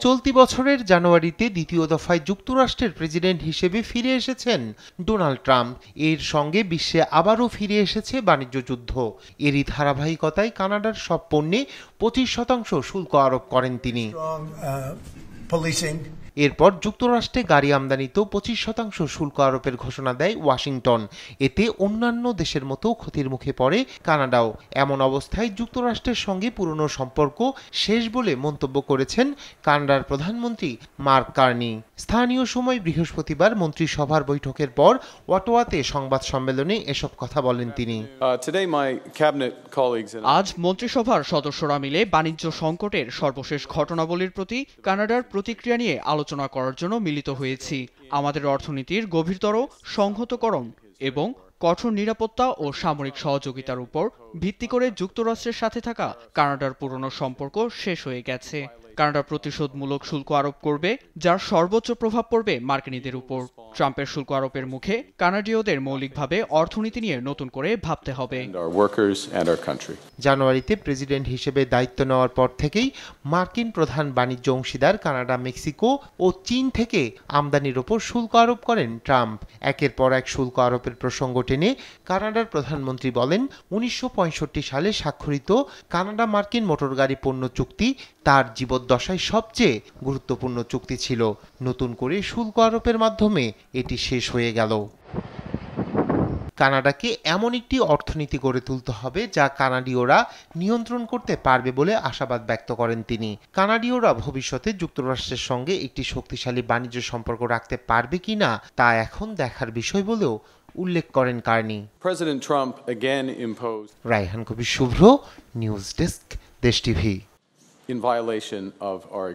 চলতি বছরের জানুয়ারিতে দ্বিতীয় দফায় যুক্তরাষ্ট্রের প্রেসিডেন্ট হিসেবে ফিরে এসেছেন ডোনাল্ড ট্রাম্প। এর সঙ্গে বিশ্বে আবারও ফিরে এসেছে বাণিজ্য যুদ্ধ। এরই ধারাবাহিকতায় কানাডার সব পণ্যে 25% শুল্ক আরোপ করেন তিনি। এরপর যুক্তরাষ্ট্রে গাড়ি আমদানিতেও 25% শুল্ক আরোপের ঘোষণা দেয় ওয়াশিংটন। এতে অন্যান্য দেশের মতো ক্ষতির মুখে পড়ে কানাডাও। এমন অবস্থায় যুক্তরাষ্ট্রের সঙ্গে পুরনো সম্পর্ক শেষ বলে মন্তব্য করেছেন কানাডার প্রধানমন্ত্রী মার্ক কার্নি। স্থানীয় সময় বৃহস্পতিবার মন্ত্রিসভার বৈঠকের পর অটোয়াতে সংবাদ সম্মেলনে এসব কথা বলেন তিনি। আজ মন্ত্রিসভার সদস্যরা মিলে বাণিজ্য সংকটের সর্বশেষ ঘটনাবলীর প্রতি কানাডার প্রতিক্রিয়া নিয়ে আলোচনা করার জন্য মিলিত হয়েছি। আমাদের অর্থনীতির গভীরতর সংহতকরণ এবং কঠোর নিরাপত্তা ও সামরিক সহযোগিতার উপর ভিত্তি করে যুক্তরাষ্ট্রের সাথে থাকা কানাডার পুরনো সম্পর্ক শেষ হয়ে গেছে। কানাডা প্রতিশোধমূলক শুল্ক আরোপ করবে, যার সর্বোচ্চ প্রভাব পড়বে মার্কিনীদের উপর। ট্রাম্পের শুল্ক আরোপের মুখে কানাডীয়দের মৌলিকভাবে অর্থনীতি নিয়ে নতুন করে ভাবতে হবে। জানুয়ারিতে প্রেসিডেন্ট হিসেবে দায়িত্ব নেওয়ার পর থেকেই মার্কিন প্রধান বাণিজ্য অংশীদার কানাডা, মেক্সিকো ও চীন থেকে আমদানির ওপর শুল্ক আরোপ করেন ট্রাম্প। একের পর এক শুল্ক আরোপের প্রসঙ্গ টেনে কানাডার প্রধানমন্ত্রী বলেন, 1965 সালে স্বাক্ষরিত কানাডা মার্কিন মোটরগাড়ি পণ্য চুক্তি তার জীবদ্দশায় সবচেয়ে গুরুত্বপূর্ণ চুক্তি ছিল। নতুন করে শুল্ক আরোপের মাধ্যমে এটি শেষ হয়ে গেল। কানাডাকে এমন একটি অর্থনীতি গড়ে তুলতে হবে যা কানাডীয়রা নিয়ন্ত্রণ করতে পারবে বলে আশাবাদ ব্যক্ত করেন তিনি। কানাডীয়রা ভবিষ্যতে যুক্তরাষ্ট্রের সঙ্গে একটি শক্তিশালী বাণিজ্য সম্পর্ক রাখতে পারবে কিনা তা এখন দেখার বিষয় বলেও উল্লেখ করেন কার্নি। রায়হান কবির শুভ্র, নিউজ ডেস্ক, দেশ TV. In violation of our